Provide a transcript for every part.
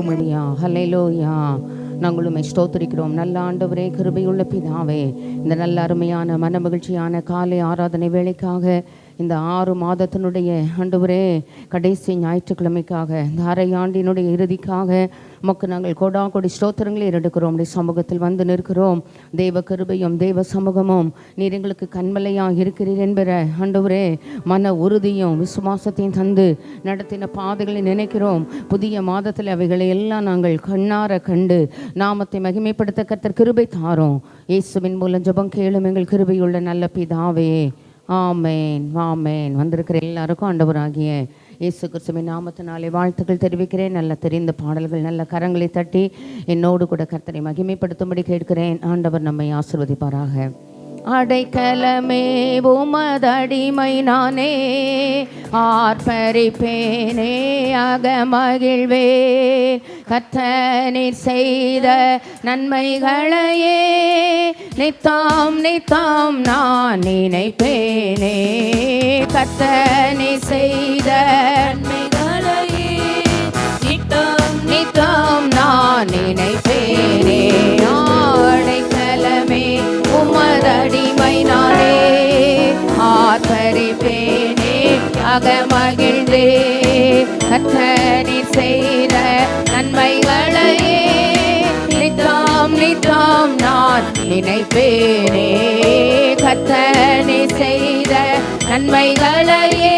உம்முடைய ஹல்லேலூயா. நாங்கள் உம்மை ஸ்தோத்திரிக்கிறோம். நல்ல ஆண்டவரே, கிருபையுள்ள பிதாவே, இந்த நல்ல அருமையான மனமகிழ்ச்சியான காலை ஆராதனை வேளைக்காக, இந்த 6 மாதத்தினுடைய ஆண்டவரே கடைசி ஞாயிற்றுக்கிழமைக்காக, இந்த அரையாண்டினுடைய இறுதிக்காக உமக்கு நாங்கள் கொடி ஸ்தோத்திரங்களை எடுக்கிறோம். உடைய சமூகத்தில் வந்து நிற்கிறோம். தேவ கிருபையும் தேவ சமூகமும் நீர் எங்களுக்கு கண்மலையாக இருக்கிறீர் என்பற ஆண்டவரே மன உறுதியும் விசுவாசத்தையும் தந்து நடத்தின பாதைகளை நினைக்கிறோம். புதிய மாதத்தில் அவைகளை எல்லாம் நாங்கள் கண்ணார கண்டு நாமத்தை மகிமைப்படுத்த கர்த்தர் கிருபை தாரோம். இயேசுவின் மூலம் ஜெபம் கேளும் எங்கள் கிருபையுள்ள நல்ல பிதாவே, ஆமேன் ஆமேன். வந்திருக்கிற எல்லாருக்கும் ஆண்டவராகிய இயேசு கிறிஸ்துவின் நாமத்தினாலே வாழ்த்துக்கள் தெரிவிக்கிறேன். நல்ல தெரிந்த பாடல்கள் நல்ல கரங்களை தட்டி என்னோடு கூட கர்த்தரை மகிமைப்படுத்தும்படி கேட்கிறேன். ஆண்டவர் நம்மை ஆசீர்வதிப்பாராக. அடைக்கலமே உமதடிமை நானே, ஆர்ப்பரிப்பேனே அகமகிழ்வே, கர்த்தர் செய்த நன்மைகளையே நித்தம் நித்தம் நான் நினைப்பேனே. கர்த்தர் செய்த நன்மைகளையே நித்தம் நித்தம் நான் நினைப்பேனே. அடைக்கலமே உமதடிமை நானே, ஆர்ப்பரிப்பேனே அகமகிழ்ந்தே, கர்த்தர் செய்த நன்மைகளையே நித்தம் நித்தம் நான் நினைப்பேனே. கர்த்தர் செய்த நன்மைகளையே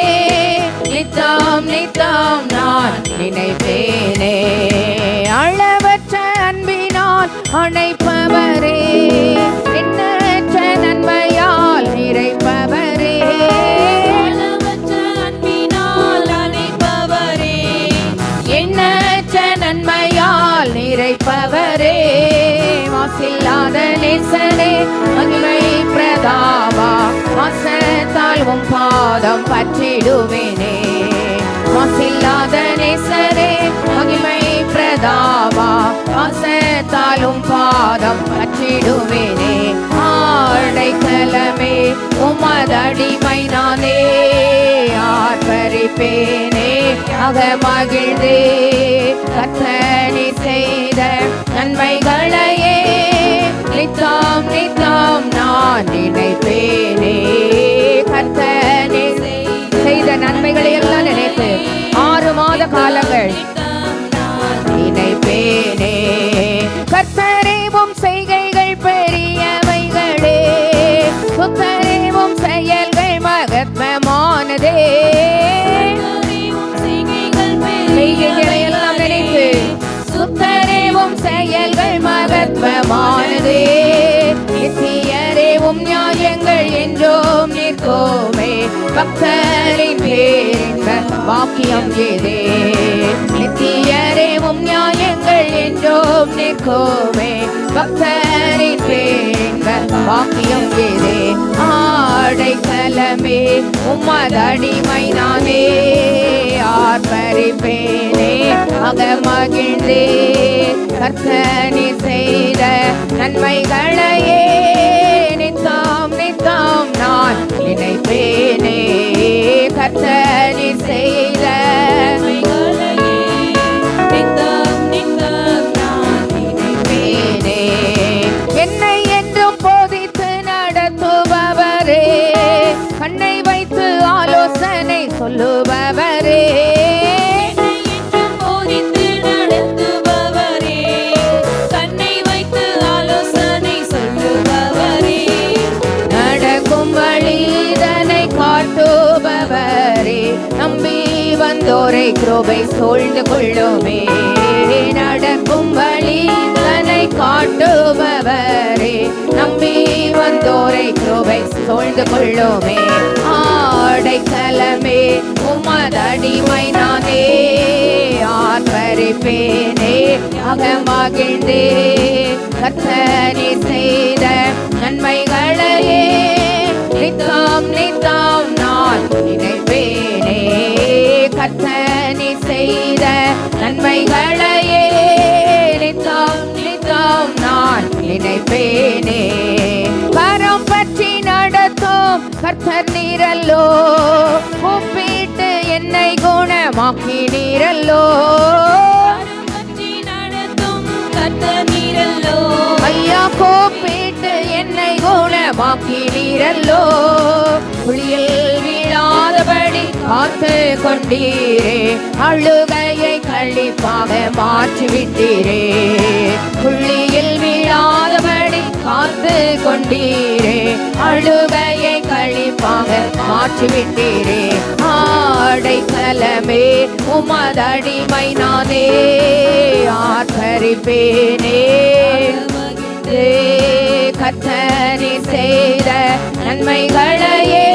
நித்தம் நித்தம் நான் நினைப்பேனே. அளவற்ற அன்பினால் அணைப்பவரே, எண்ணற்ற நன்மையால் நிறைப்பவரே, அளவற்ற அன்பினால் அணைப்பவரே, எண்ணற்ற நன்மையால் நிறைப்பவரே, மாசில்லாத நேசனே மகிமை பிரதாபா, மாசத்தால் உம் பாதம் பற்றிடுவேனே. மாசில்லாத நேசரே மகிமை பிரதாபா, மாசத்தாலும் பாதம் பற்றிடுவேனே. அடைக்கலமே உமதடிமை நானே, ஆர்ப்பரிப்பேனே அகமகிழ்ந்தே, கர்த்தர் செய்த நன்மைகளையே நித்தம் நித்தம் நான் நினைப்பேனே. கர்த்தர் செய்த நன்மைகளை எல்லாம் நினைத்து 6 மாத காலங்கள் நினைப்பேனே. கர்த்தரேவும் செய்கைகள் பெரியவைகளே, சுத்தரேவும் செயல்கள் மகத்வமானதே. செய்கைகளை எல்லாம் நினைத்து சுத்தரேவும் செயல்கள் மகத்வமானதே. நித்தியரேவும் நியாயங்கள் என்றும் நிற்குமே, பக்தரின் பேரின்ப வாக்கியம் ஏதே. நித்தியரேவும் நியாயங்கள் என்றும் நிற்குமே, பக்தரின் பேரின்ப வாக்கியம் ஏதே. அடைக்கலமே உமதடிமை நானே, ஆர்ப்பரிப்பேனே அகமகிழ்ந்தே, கர்த்தர் செய்த நன்மைகளையே நித்தம் நித்தம் நான் நினைப்பேனே. கர்த்தர் செய்த நன்மைகளையே நித்தம் நித்தம் நான் நினைப்பேனே. என்னை என்றும் போதித்து நடத்துபவரே, கண்ணை வைத்து ஆலோசனை சொல்லுபவரே, நம்பி வந்தோரை கிருபை சூழ்ந்து கொள்ளுமே. நடக்கும் வழி தன்னை காட்டுபவரே, நம்பி வந்தோரை கிருபை சூழ்ந்து கொள்ளுமே. அடைக்கலமே உமதடிமை நானே, ஆர்ப்பரிப்பேனே அகமகிழ்ந்தே, கர்த்தர் செய்த நன்மைகளையே நித்தம் நித்தம் நான் நினைப்பேனே. கர்த்தர் செய்த நன்மைகளையே நித்தம் நித்தம் நான் நினைப்பேனே. கரம் பற்றி நடத்தும் கர்த்தர் நீரல்லோ, கூப்பிட்டு என்னை குணமாக்கினீரல்லோ. குணமாக்கினீரல்லோ. குழியில் வீழாதபடி காத்து கொண்டீரே, அழுகையை களிப்பாக மாற்றிவிட்டீரே. குழியில் வீழாதபடி காத்து கொண்டீரே, அழுகையை களிப்பாக மாற்றிவிட்டீரே. அடைக்கலமே உமதடிமை நானே, ஆர்ப்பரிப்பேனே. கர்த்தர் செய்த நன்மைகளையே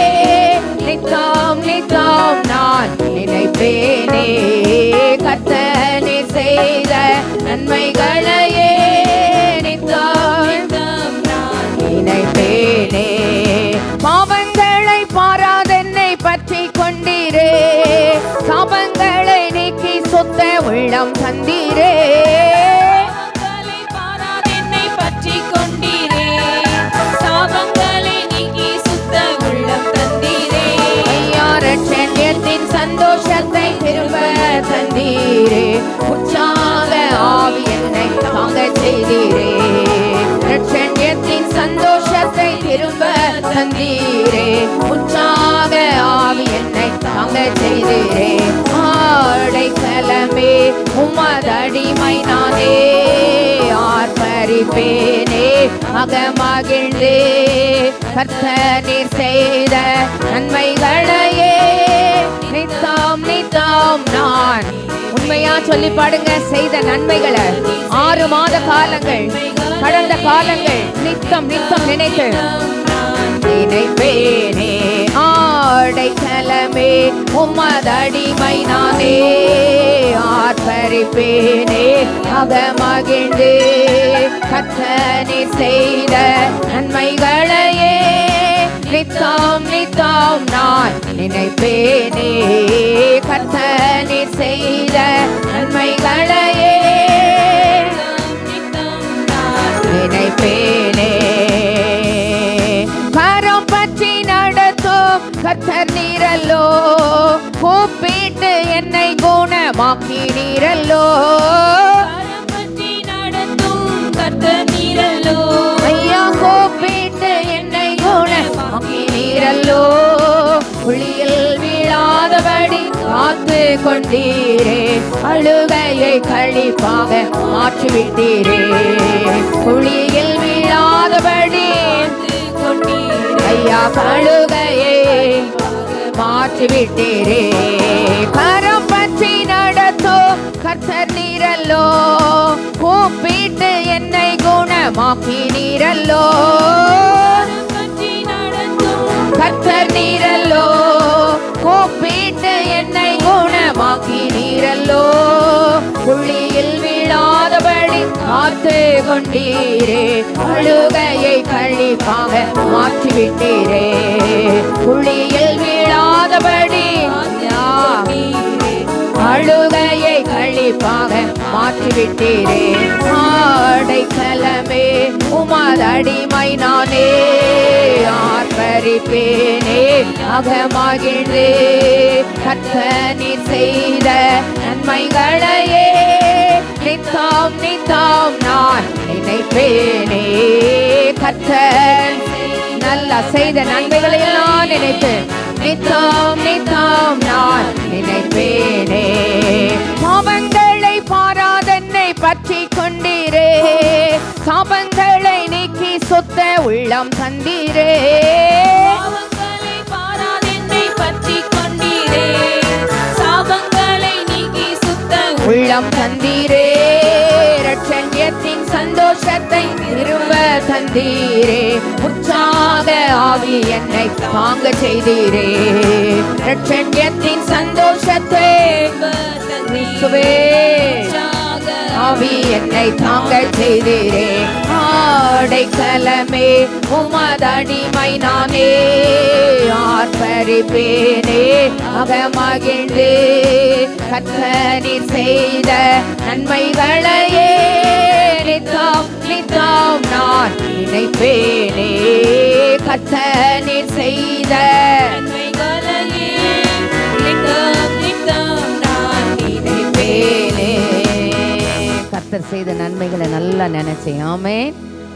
நித்தம் நித்தம் நான் நினைப்பேனே. கர்த்தர் செய்த நன்மைகளையே நித்தம் நித்தம் நான் நினைப்பேனே. பாவங்களை பாராதென்னை பற்றி கொண்டீரே, சாபங்களை நீக்கி சொத்த உள்ளம் தந்தீரே. சந்தோஷத்தை திரும்ப தந்தீரே, உற்சாக ஆவி என்னை தாங்க செய்தீரே. ரட்சண்யத்தின் சந்தோஷத்தை திரும்ப தந்தீரே, உற்சாக ஆவி என்னை தாங்க செய்தீரே. அடைக்கலமே உமதடிமை நானே, ஆர்ப்பரிப்பேனே அகமகிழ்ந்தே. கர்த்தர் செய்த நன்மைகளையே நித்தம் நித்தம் நான். உண்மையா சொல்லி பாடுங்க. செய்த நன்மைகளை 6 மாத காலங்கள், கடந்த காலங்கள் நித்தம் நித்தம் நினைத்து நினைப்பேனே. அடைக்கலமே உமதடிமை நானே, ஆர்ப்பரிப்பேனே அகமகிழ்ந்து. கர்த்தர் செய்த நன்மைகளையே நித்தம் நித்தம் நான் நினைப்பேனே. கர்த்தர் செய்த நன்மைகளையே நினைப்பேனே. கரம் பற்றி நடத்தும் கர்த்தர் நீரல்லோ, கூப்பிட்டு என்னை குணமாக்கினீரல்லோ. ஐயா கூப்பிட்டு என்னை குணமாக்கினீரல்லோ. குழியில் வீழாதபடி காத்து கொண்டீரே, அழுகையை களிப்பாக மாற்றிவிட்டீரே. குழியில் வீழாதபடி ஐயா அழுகையை மாற்றிவிட்டீரே. கரம் பற்றி நடத்தும் கர்த்தர் நீரல்லோ, கூப்பிட்டு என்னை குணமாக்கினீரல்லோ. கர்த்தர் நீரல்லோ, கூப்பிட்டு என்னை குணமாக்கினீரல்லோ. குழியில் வீழாதபடி காத்து கொண்டீரே, அழுகையை களிப்பாக மாற்றிவிட்டீரே. குழியில் வீழாதபடி அழுகையை களிப்பாக மாற்றிவிட்டீரே. அடைக்கலமே உமதடிமை நானே, ஆர்ப்பரிப்பேனே அகமகிழ்ந்து. கர்த்தர் செய்த நன்மைகளையே நித்தம் நித்தம் நான் நினைப்பேனே. கர்த்தர் நல்லா செய்த நன்மைகளை எல்லாம் நினைப்பேன், நித்தம் நித்தம் நான் நினைப்பேனே. பாவங்களை பாராதென்னை பற்றி கொண்டீரே, சாபங்களை நீக்கி சொத்த உள்ளம் தந்தீரே. பாவங்களை பாராதென்னை பற்றி கொண்டீரே, சாபங்களை நீக்கி சுத்த உள்ளம் தந்தீரே. ரட்சண்யத்தின் சந்தோஷத்தை திரும்ப தந்தீரே, உற்சாக ஆவி என்னை தாங்க செய்தீரே. ரட்சண்யத்தின் சந்தோஷத்தை ஆவி என்னை தாங்க செய்தீரே. அடைக்கலமே உமதடிமை நானே, ஆர்ப்பரிப்பேனே அகமகிழ்ந்து. கர்த்தர் செய்த நன்மைகளையே நித்தம் நித்தம் நான் நினைப்பேனே. கர்த்தர் செய்த நன்மைகளையே நித்தம் நித்தம் நான் நினைப்பேனே. கர்த்தர் செய்த நன்மைகளை நல்லா நினைச்சேன். ஆமென்.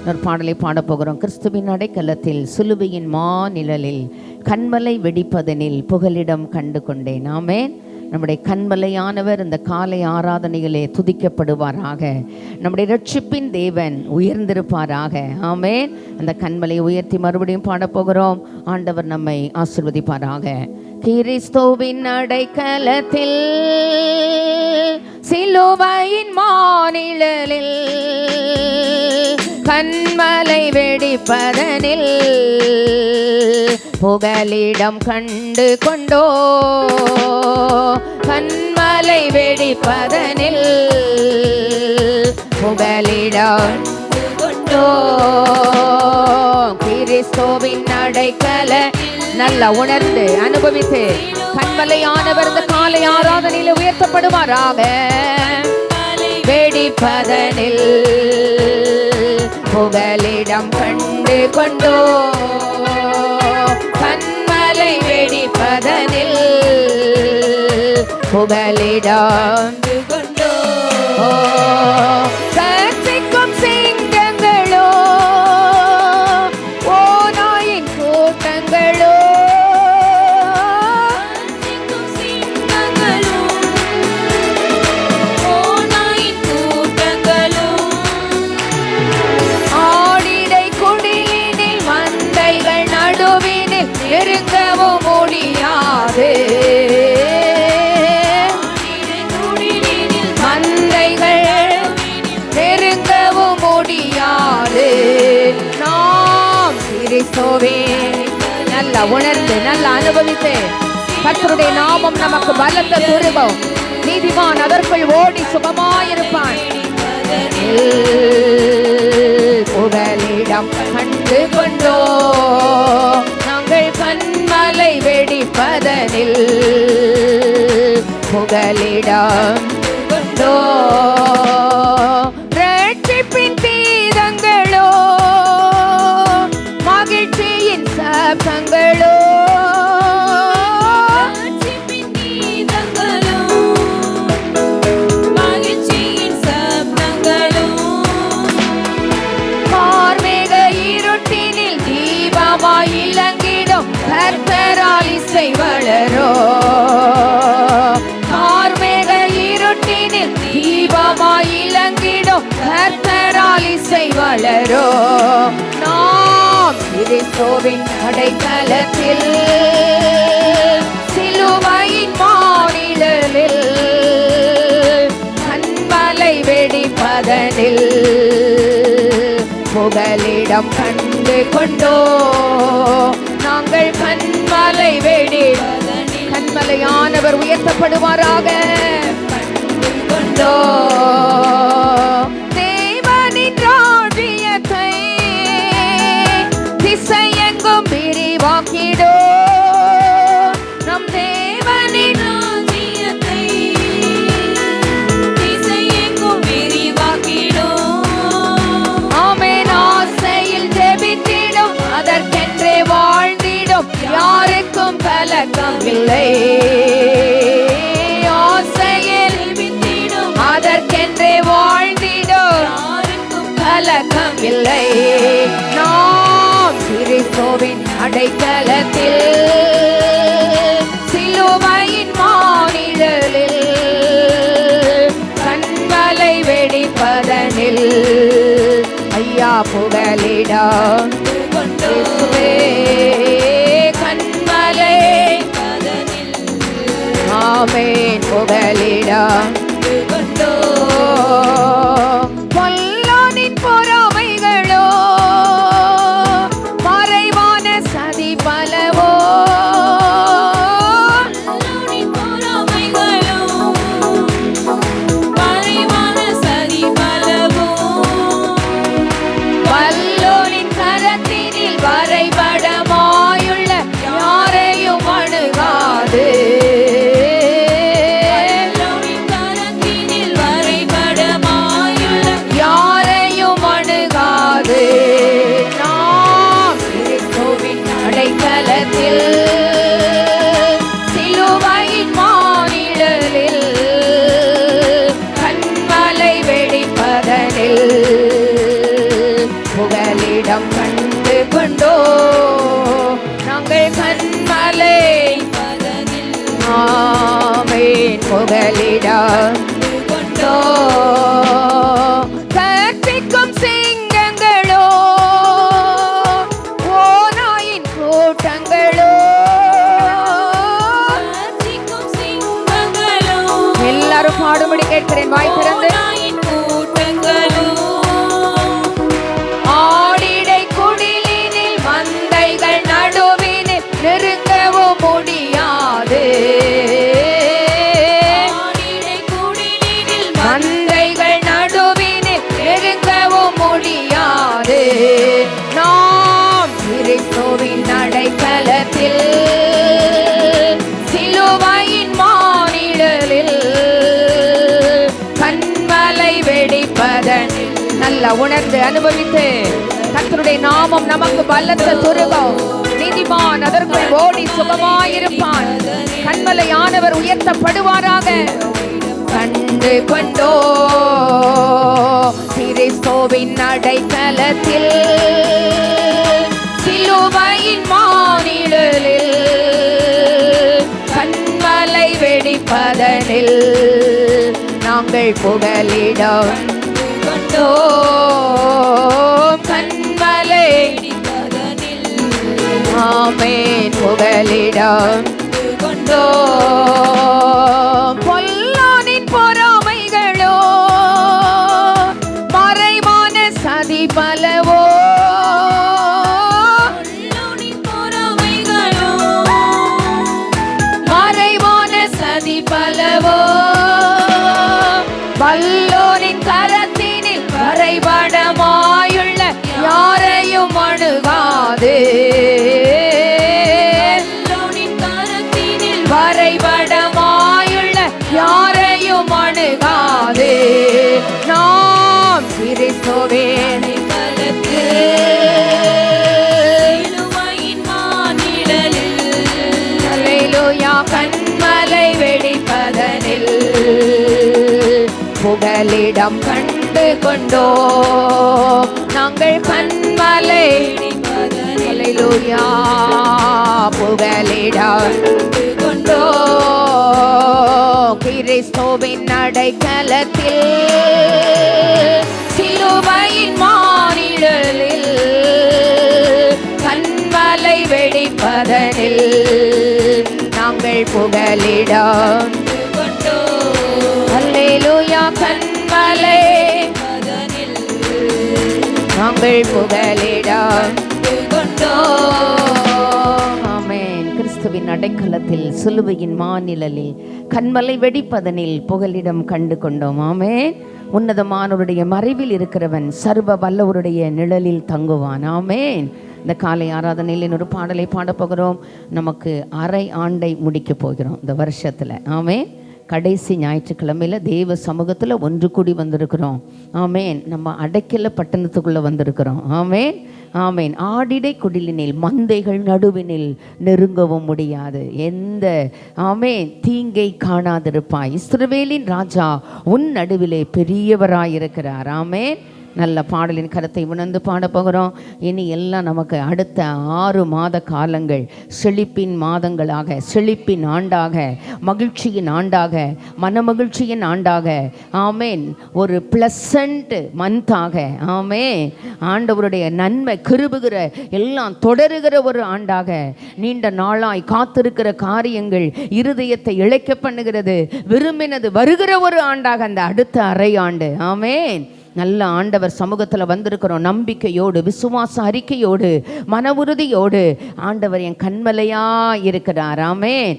ஒரு பாடலை பாடப்போகிறோம். கிறிஸ்துவின் அடைக்கலத்தில் சிலுவையின் மாநிழலில் கண்மலை வெடிப்பதனில் புகலிடம் கண்டு கொண்டேன். ஆமென். நம்முடைய கண்மலையானவர் இந்த காலை ஆராதனைகளே துதிக்கப்படுவாராக. நம்முடைய ரட்சிப்பின் தேவன் உயர்ந்திருப்பாராக. ஆமென். அந்த கண்மலை உயர்த்தி மறுபடியும் பாடப்போகிறோம். ஆண்டவர் நம்மை ஆசீர்வதிப்பாராக. கிறிஸ்துவின் அடைக்கலத்தில் சிலுவையின் மாநிழலில் கண்மலை வெடிப்பதனில் புகலிடம் கண்டு கொண்டோ. கண்மலை வெடிப்பதனில் புகலிடம் கொண்டோ. கிறிஸ்துவின் அடைக்கல நல்லா உணர்ந்து அனுபவித்து கண்மலையானவர் இந்த காலை ஆராதனையில் உயர்த்தப்படுவாராக. வெடிப்பதனில் புகலிடம் கண்டு கொண்டோ. கண்மலை வெடிப்பதனில் புகலிடம் கொண்டோ. கர்ச்சிக்கும் சிங்கங்களோ ஓநாயின் கூட்டங்களோ நெருங்கவும் முடியாது. மந்தைகள் நெருங்கவும் முடியாது. நாம் கிறிஸ்துவே நல்லா உணர்ந்து நல்லா அனுபவித்து கர்த்தருடைய நாமம் நமக்கு பலத்த துருவம். நீதிமான் அதற்குள் ஓடி சுகமாயிருப்பான். புகலிடம் கண்டு கொண்டோ. நாங்கள் கண்மலை வெடிப்பதனில் புகலிடம் கொண்டோ. ரட்சிப்பின் தீதங்களோ மகிழ்ச்சியின் சபங்களோ இலங்கிடும் கர்த்தரால் இசை வளரோ. கார்மேக இருட்டினில் தீபமாய் இலங்கிடும் கர்த்தரால் இசை வளரோ. நாம் கிறிஸ்துவின் அடைக்கலத்தில் சிலுவையின் மாநிழலில் கண்மலை வெடிப்பதனில் புகலிடம் கண்டு கொண்டோ. நாங்கள் கண்மலை வெடி கண்மலையானவர் உயர்த்தப்படுவாராக. கண்டு கொண்டோ. தேவனின் ராஜ்யத்தை திசையெங்கும் விரிவாக்கிடோ. நம் தேவனின் ராஜ்யத்தை திசையெங்கும் விரிவாக்கிடோ. அதற்கென்றே வாழ்ந்திடும் யாருக்கும் கலக்கம் இல்லை. ஆசையில் அதற்கென்றே வாழ்ந்திடும் யாருக்கும் கலக்கம் இல்லை. நாம் கிறிஸ்துவின் அடைக்கலத்தில் சிலுவையின் மாநிழலில் கண்மலை வெடிப்பதனில் ஐயா புகலிடம் கண்மலை. ஆமென். புகலிடம் கொண்டோ. பொல்லானின் பொறாமைகளோ மறைவான சதி பலவோ வரைபடமாயுள்ள யாரையும் அணுகாது. புகலிடம் கொண்டோ கற்பிக்கும் சிங்கங்களோ ஓநாயின் கூட்டங்களோ கர்ஜிக்கும் சிங்கங்களோ எல்லாரும் பாடும்படி கேட்கிறேன் வாய் திறந்து ஓநாயின் கூட்டங்களோ ஆடிடை குடிலினில் மந்தைகள் நடுவினில் நெருங்கவும் முடியாது ஆடிடை குடிலினில் மந்தைகள் நடுவினில் நெருங்கவும் முடியாது நாம் கிறிஸ்துவின் அடைக்கலத்தில் சிலுவையின் மானிடலில் கண்மலை வெடிப்பதனில் நல்லா உணர்ந்து அனுபவித்து கர்த்தருடைய நாமம் நமக்கு பலத்த துருகம் நீதிமான் அதற்குள் ஓடி சுகமாயிருப்பான் கண்மலையானவர் உயர்த்தப்படுவாராக கண்டு கொண்டோ கிறிஸ்துவின் அடைக்கலத்தில் சிலுவையின் மானிடலில் கண்மலை வெடிப்பதனில் நாங்கள் புகலிடம் கொண்டோ கண்மலை ஆமென் புகலிடம் கொண்டோ பொல்லானின் பொறாமைகளோ மறைவான சதி பலவோ பொல்லானின் பொறாமைகளோ மறைவான சதி பலவோ வல்லோரின் கரத்தினில் வரைபடமாயுள்ள யாரையும் அணுகாது பொல்லானின் கரத்தினில் வரைபடமாயுள்ள யாரையும் அணுகாது நாம் கிறிஸ்துவின் சிலுவையின் மானிடலில் அல்லேலூயா கண்மலை வெடிப்பதனில் புகலிடம் கண்டு கொண்டோ நாங்கள் கண்மலை அல்லேலூயா புகலிடம் கொண்டோ கிறிஸ்துவின் அடைக்கலத்தில் சிலுவையின் மானிடலில் கண்மலை வெடிப்பதனில் நாங்கள் புகலிடம் கொண்டோ அல்லேலூயா கண்மலை நாங்கள் புகலிடம் கொண்டோ ஆமென் கிறிஸ்துவின் அடைக்கலத்தில் சிலுவையின் மாநிழலில் கண்மலை வெடிப்பதனில் புகலிடம் கண்டு கொண்டோம் ஆமென் உன்னதமானவருடைய மறைவில் இருக்கிறவன் சர்வ வல்லவருடைய நிழலில் தங்குவான் ஆமென் இந்த காலை ஆராதனையில் ஒரு பாடலை பாடப் போகிறோம் நமக்கு அரை ஆண்டை முடிக்க போகிறோம் இந்த வருஷத்தில் ஆமென் கடைசி ஞாயிற்றுக்கிழமையில் தேவ சமூகத்தில் ஒன்று கூடி வந்திருக்கிறோம் ஆமேன் நம்ம அடைக்கல பட்டணத்துக்குள்ளே வந்திருக்கிறோம் ஆமேன் ஆமேன் ஆடிடை குடிலினில் மந்தைகள் நடுவினில் நெருங்கவும் முடியாது எந்த ஆமேன் தீங்கை காணாதிருப்பாய் இஸ்ரவேலின் ராஜா உன் நடுவிலே பெரியவராயிருக்கிறார் ஆமேன் நல்ல பாடலின் கருத்தை உணர்ந்து பாட போகிறோம் இனி எல்லாம் நமக்கு அடுத்த 6 மாத காலங்கள் செழிப்பின் மாதங்களாக செழிப்பின் ஆண்டாக மகிழ்ச்சியின் ஆண்டாக மனமகிழ்ச்சியின் ஆண்டாக ஆமேன் ஒரு ப்ளசண்ட் மந்தாக ஆமேன் ஆண்டவருடைய நன்மை கிருபுகிற எல்லாம் தொடருகிற ஒரு ஆண்டாக நீண்ட நாளாய் காத்திருக்கிற காரியங்கள் இருதயத்தை இழைக்க பண்ணுகிறது விரும்பினது வருகிற ஒரு ஆண்டாக அந்த அடுத்த அரை ஆண்டு ஆமேன் நல்ல ஆண்டவர் சமூகத்தில் வந்திருக்கிறோம் நம்பிக்கையோடு விசுவாச அறிக்கையோடு மன உறுதியோடு ஆண்டவர் என் கண்மலையா இருக்கிறார் ஆமென்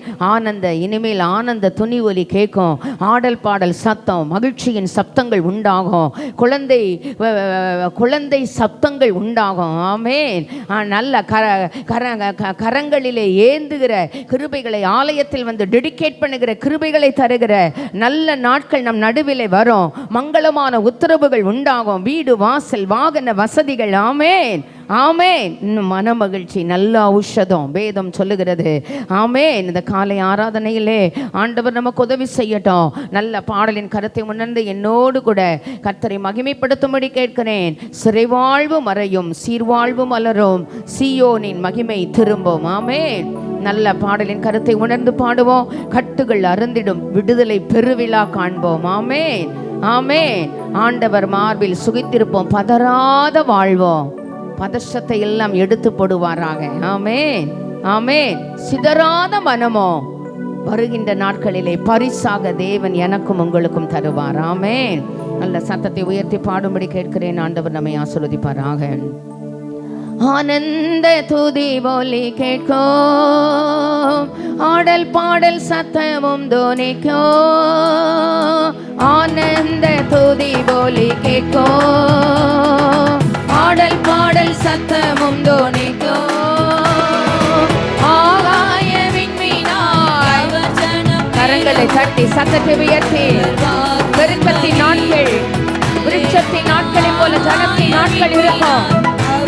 இனிமேல் ஆனந்த துணி ஒலி கேட்கும் ஆடல் பாடல் சத்தம் மகிழ்ச்சியின் சப்தங்கள் உண்டாகும் குழந்தை சப்தங்கள் உண்டாகும் ஆமென் நல்ல கரங்களிலே ஏந்துகிற கிருபைகளை ஆலயத்தில் வந்து டெடிகேட் பண்ணுகிற கிருபைகளை தருகிற நல்ல நாட்கள் நம் நடுவிலே வரும் மங்களமான உத்தரவுகள் உண்டாகும் வீடு வாசல் வாகன வசதிகள் ஆமேன் ஆமேன் இன்னும் மன மகிழ்ச்சி நல்ல ஔஷதம் வேதம் சொல்லுகிறது ஆமேன் இந்த காலை ஆராதனையிலே ஆண்டவர் நமக்கு உதவி செய்யட்டும் நல்ல பாடலின் கருத்தை உணர்ந்து என்னோடு கூட கர்த்தரை மகிமைப்படுத்தும்படி கேட்கிறேன் சிறைவாழ்வு மறையும் சீர்வாழ்வு மலரும் சீயோனின் மகிமை திரும்பும் ஆமேன் நல்ல பாடலின் கருத்தை உணர்ந்து பாடுவோம். கட்டுகள் அருந்திடும், விடுதலை பெருவிழா காண்போம். ஆமென், ஆமென். ஆண்டவர் மார்பில் சுகித்திருப்போம், பதறாத வாழ்வோம். பதற்றத்தை எல்லாம் எடுத்து போடுவாராக. ஆமென், ஆமென். சிதறாத மனமோ வருகின்ற நாட்களிலே பரிசாக தேவன் எனக்கும் உங்களுக்கும் தருவார். ஆமென். நல்ல சத்தத்தை உயர்த்தி பாடும்படி கேட்கிறேன். ஆண்டவர் நம்மை ஆசீர்வதிப்பாராக. ஆனந்த துதி ஒலி கேட்கும், ஆடல் பாடல் சத்தமும் தோனிக்கும். ஆனந்த துதி ஒலி கேட்கும், ஆடல் பாடல் சத்தமும் தோனிக்கும். ஆகாய விண்மீனாய் கரங்களை தட்டி சத்தத்தை உயர்த்தி, பெருக்கத்தின் நாட்கள் விருட்சத்தின் நாட்களை போல ஜனத்தின் நாட்கள் இருக்கும்.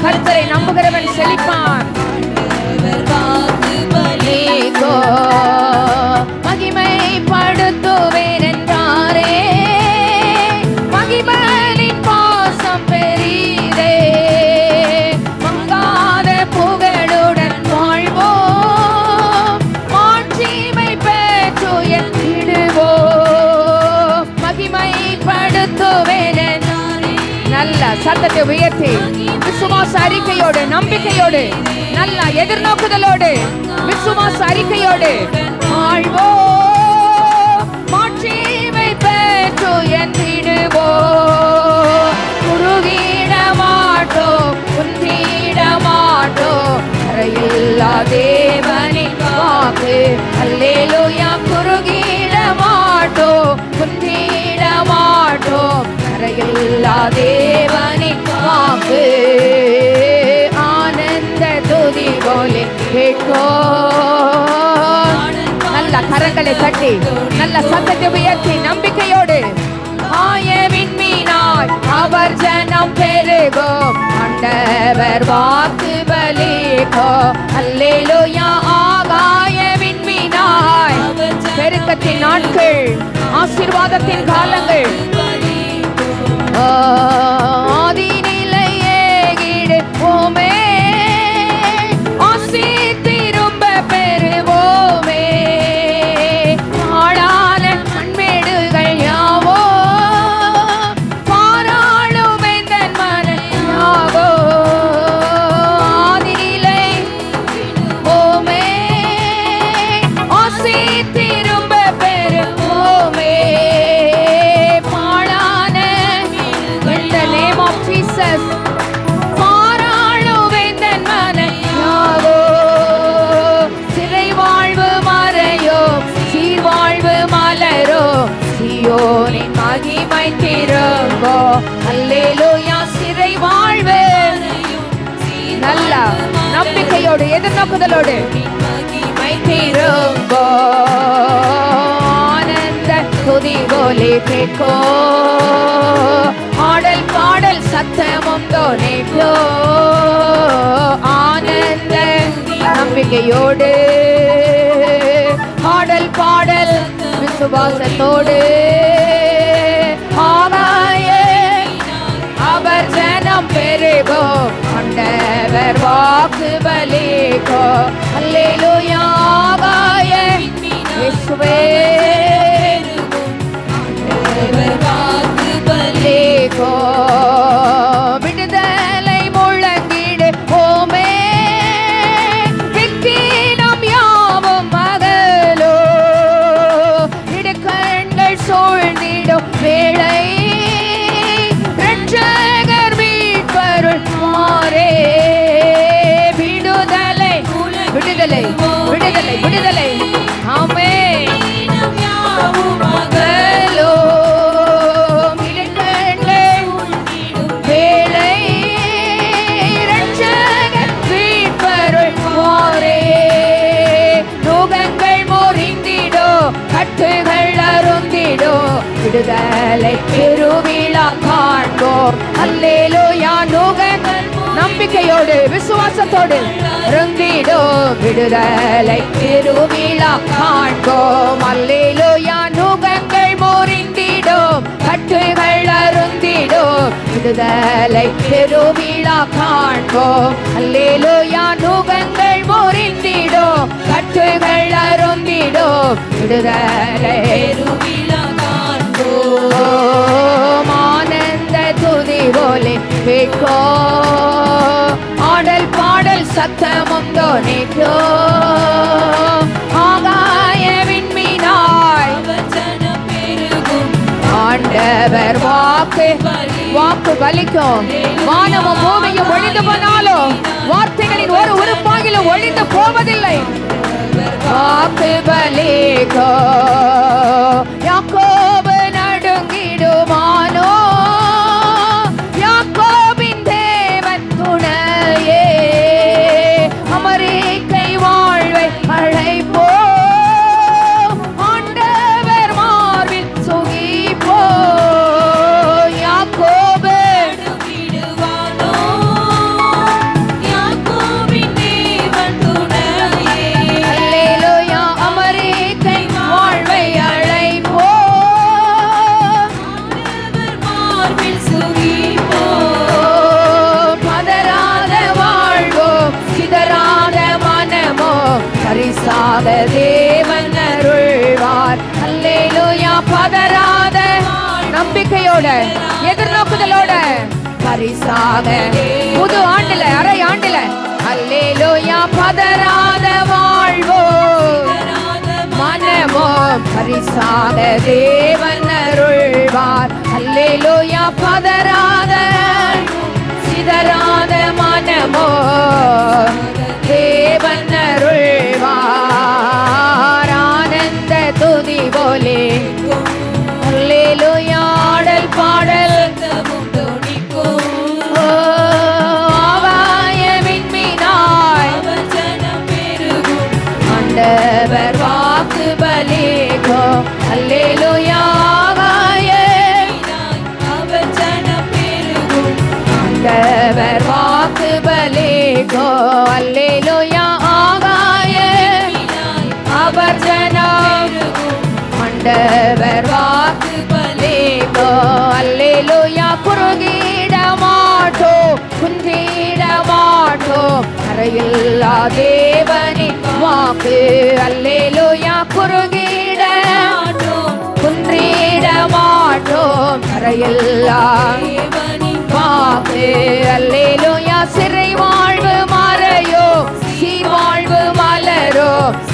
கர்த்தரை நம்புகிறவன் செழிப்பான். மகிமைப்படுத்துவேன் என்றாரே, மகிமையின் பாசம் பெரிதே. மங்காத புகழுடன் வாழ்வோம், மாட்சிமை பெற்றுயர்ந்திடுவோம். மகிமைப்படுத்துவேன் என்றாரே. நல்ல சத்தத்தை உயர்த்தி விசுவாச அறிக்கையோடு, நம்பிக்கையோடு, நல்ல எதிர்நோக்குதலோடு, விசுவாச அறிக்கையோடு வாழ்வோம், மாட்சிமை பெற்றுயர்ந்திடுவோம். குறுகிட மாட்டோம், குன்றிட மாட்டோம், கரையில்லா தேவனின் வாக்கு. அல்லேலூயா. குறுகிட மாட்டோம், குன்றிட மாட்டோம், கரையில்லா தேவனின் வாக்கு. ஆனந்த துதி போலே கேட்கும். நல்ல கரங்களை தட்டி, நல்ல சத்தத்தை உயர்த்தி நம்பிக்கையோடு, ஆய விண்மீனாய் அவர் ஜனம் பெருகும், ஆண்டவர் வாக்கு பலிக்கும். அல்லேலூயா. ஆகாய விண்மீனாய் பெருக்கத்தின் நாட்கள், ஆசீர்வாதத்தின் காலங்கள். ஆதிநிலையே கிடுவோமே, ஆசி திரும்ப பெறுவோமே. ஆளான கண்மேடுகள் யாவோ, பாராளும் எந்தன் மனம் யாவோ. ஆதிநிலை ஓமே, ஆசி திரும்ப பெறுவோமே. சியோனின் மகிமை திரும்போ. அல்லேலூயா. சிறை வாழ்வு நல்ல நம்பிக்கையோடு, எதிர்நோக்குதலோடு மகிமை திரும்போ. ஆனந்த துதி போலே கேட்கோ, ஆடல் பாடல் சத்தமும் தோனிக்கோ. ஆனந்த நம்பிக்கையோடு, ஆடல் பாடல் விசுவாசத்தோடு. ஆகாய அவர் ஜனம் பெருகோ, ஆண்டவர் வாக்கு பலிக்கோ. அல்லேலூயா. ஆகாய இயேசுவே வாக்கு பலிக்கோ. விடுதலை முழங்கிடு ஓமே, விக்கினம் யாவும் மகளோ. இடுக்கண்கள் சூழ்ந்திடும் வேளை, இரட்சகர் மீட்பருள் மாறே. விடுதலை விடுதலை விடுதலை விடுதலை. ஆமென். மகளோ, இடுக்கண்கள் வேளை, இரட்சகர் மீட்பருள் மாறே. நுகங்கள் முறிந்திடோ, கட்டுகள் அருந்திடோ, விடுதலை பெருவிழா காண்போம். அல்லேலூயா. நுகங்கள் நம்பிக்கையோடு, விசுவாசத்தோடு அருந்திடோ, விடுதலை பெருவிழா காண்போம். அல்லேலூயா. நுகங்கள் முறிந்திடோ, அருந்திடும், கட்டுகள் அருந்திடும், விடுதலை பெருவிழா காண்போம். அல்லேலூயா, நுகங்கள் முறிந்திடும், கட்டுகள் அருந்திடும், விடுதலை பெருவிழா காண்போம். ஆனந்த துதி போலே கேட்கோ, ஆடல் பாடல் சத்தமும் தோனிக்கோ, ஆகாய விண்மீனாய் வசனம் பெருகும், ஆண்டவர் வாக்கு வாக்கு பலிக்கும். வானமும் பூமியும் ஒழிந்து போனாலும் வார்த்தைகளின் ஒரு உறுப்பாகிலும் ஒழிந்து போவதில்லை. வாக்கு பலிக்கோ, யாக்கோபு நடுங்கிடுமானோ, யாக்கோபின் தேவன் துணையே, அமெரிக்கை வாழ்வை அழைப்போ, ஆண்டவர் மார்பில் சுகிப்போ, யாக்கோபு நடுங்கிடுவானோ, யாக்கோபின் தேவன் துணையே. அல்லேலூயா, அமெரிக்கை வாழ்வை அழைப்போ, ஆண்டவர் மார்பில் சுகிப்போ. பதறாத வாழ்வோ, சிதறாத மனமோ, பரிசாக தேவன் அருள்வார். அல்லேலூயா, பதறாத நம்பிக்கையோட எதிர்நோக்குதலோட பரிசாக புது ஆண்டுல அரை ஆண்டுல அல்லேலூயா, பதறாத வாழ்வோ மனமோ, பரிசாக தேவன் அருள்வார். அல்லேலூயா, பதறாத சிதறாத மனமோ, தேவன் அருள்வார். ஆனந்த துதி போலே அல்லேலூயா, ஆடல் பாடல் சத்தமும் தொனிக்கும், ஓ, ஆகாய விண்மீனாய் வசனம் பெருகும், ஆண்டவர் வாக்கு பலிக்கோ. அல்லேலூயா, ஆகாய வசனம் பெருகும், ஆண்டவர் வாக்கு பலிக்கோ. அல்லேலூயா, ஆகாய அவர் ஜனம், ஆண்டவர் வாக்கு பலிக்கோ. அல்லேலூயா, குறுகிட மாட்டோம், குன்றிட மாட்டோம், கரையில்லா தேவனின் வாக்கு. அல்லேலூயா, குறுகிட குன்றிட மாட்டோம், கரையில்லா தேவனின் வாக்கு. அல்லேலூயா, சிறை வாழ்வு மறையோ, சீர் வாழ்வு மலரோ,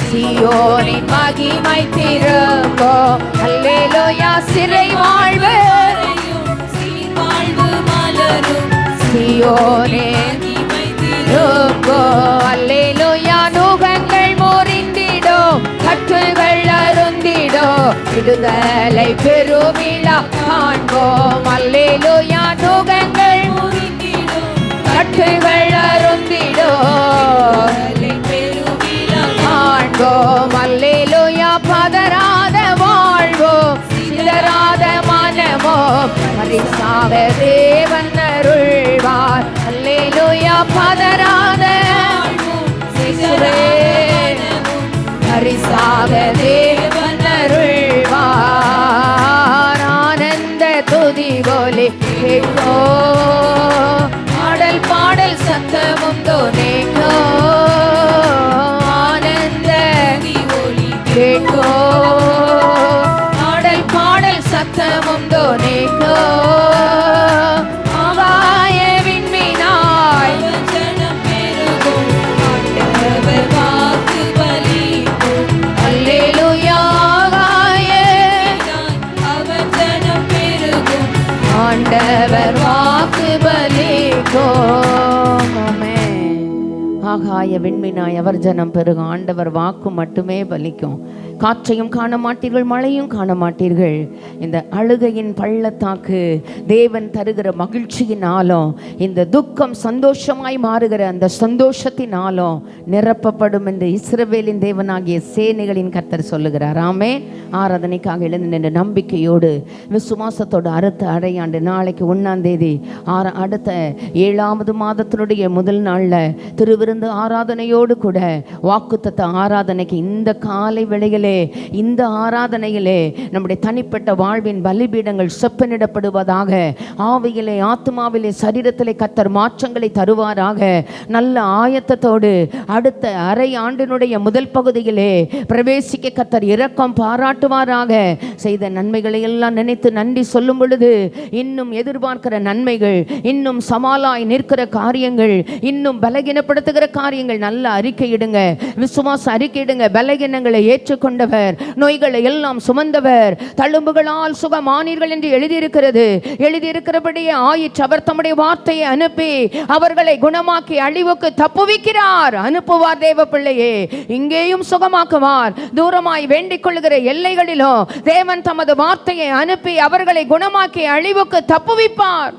சீயோனின் மகிமை திரும்போ. அல்லேலூயா, சிறை வாழ்வு சீர்வாழ்வு மலரும், சீயோனின் மகிமை திரும்போ. அல்லேலூயா, நுகங்கள் முறிந்திடோ, கட்டுகள் அருந்திடோ, விடுதலை பெருவிழா காண்போம். அல்லேலூயா, நுகங்கள் திருமுறிந்திடும், கட்டுகள் அருந்திடோ, பெருவிழா காண்போம். அல்லேலூயா, பதறாத வாழ்வோ, சிதறாத மனமோ, பரிசாக தேவன் அருள்வார். அல்லேலூயா, பதறாத பரிசாக தேவன் அருள்வார். ஆனந்த துதி போலே கேட்கோ, ஆடல் பாடல் சத்தமும் தோனிக்கோ, ஆனந்த ஒளி கேட்கோ, ஆடல் பாடல் சத்தமும் தோனிக்கோ, ஆகாய விண்மீனாய் வசனம் பெருகும், ஆண்டவர் வாக்கு பலிக்கும், அல்லேலூயா, ஆகாய அவசனம் பெருகும், ஆண்டவர் வாக்கு பலிக்கோ. ஆமென். ஆகாய விண்மீனாய் அவர் ஜனம் பெருக, ஆண்டவர் வாக்கு மட்டுமே பலிக்கும். காற்றையும் காண மாட்டீர்கள், மழையும் காண மாட்டீர்கள். இந்த அழுகையின் பள்ளத்தாக்கு தேவன் தருகிற மகிழ்ச்சியினாலும், இந்த துக்கம் சந்தோஷமாய் மாறுகிற அந்த சந்தோஷத்தினாலும் நிரப்பப்படும் என்று இஸ்ரவேலின் தேவனாகிய சேனைகளின் கர்த்தர் சொல்லுகிறார். ஆமென். ஆராதனைக்காக எழுந்து நின்ற நம்பிக்கையோடு விசுவாசத்தோடு அடுத்த அடையாண்டு நாளைக்கு 1ஆம் தேதி அடுத்த 7வது மாதத்தினுடைய முதல் நாளில் திருவிருந்து இந்த ஆராதனையோடு கூட வாக்குத்தத்த ஆராதனைக்கு இந்த காலை வேளையிலே, இந்த ஆராதனையிலே நம்முடைய தனிப்பட்ட வாழ்வின் பலிபீடங்கள் செப்பனிடப்படுவதாக. ஆவியிலே, ஆத்மாவிலே, சரீரத்திலே கர்த்தர் மாற்றங்களை தருவாராக. நல்ல ஆயத்தத்தோடு அடுத்த அரை ஆண்டினுடைய முதல் பகுதியிலே பிரவேசிக்க கர்த்தர் இரக்கம் பாராட்டுவாராக. செய்த நன்மைகளை எல்லாம் நினைத்து நன்றி சொல்லும் பொழுது இன்னும் எதிர்பார்க்கிற நன்மைகள், இன்னும் சமாளாய் நிற்கிற காரியங்கள், இன்னும் பலகீனப்படுத்துகிற காரியங்கள் நல்ல அறிக்கையிடுங்க, விசுவாச அறிக்கையிடுங்க. பலகீனங்களை ஏற்றுக்கொண்டவர், நோய்களை எல்லாம் சுமந்தவர், தழும்புகளால் சுகமானீர்கள் என்று எழுதியிருக்கிறது. எழுதியிருக்கிறபடியே ஆயிற்று. அவர் தம்முடைய வார்த்தையை அனுப்பி அவர்களை குணமாக்கி அழிவுக்கு தப்புவிக்கிறார். அனுப்புவார் தேவ பிள்ளையே, இங்கேயும் சுகமாக்குவார். தூரமாய் வேண்டிக் கொள்ளுகிற எல்லைகளிலும் தேவன் தமது வார்த்தையை அனுப்பி அவர்களை குணமாக்கி அழிவுக்கு தப்புவிப்பார்.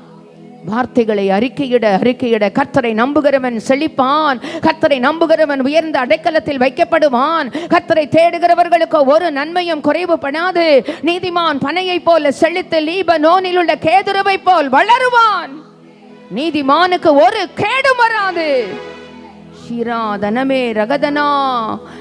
வார்த்தைகளை அறிக்கையிட கர்த்தரை நம்புகிறவன் செழிப்பான். கர்த்தரை நம்புகிறவன் உயர்ந்த அடைக்கலத்தில் வைக்கப்படுவான். கர்த்தரை தேடுகிறவர்களுக்கு ஒரு நன்மையும் குறைவுபடாது. நீதிமான் பனையை போல செழித்து லீபனோனில் உள்ள கேதுருவை போல் வளருவான். நீதிமானுக்கு ஒரு கேடும் வராது. தனமே ரகதனா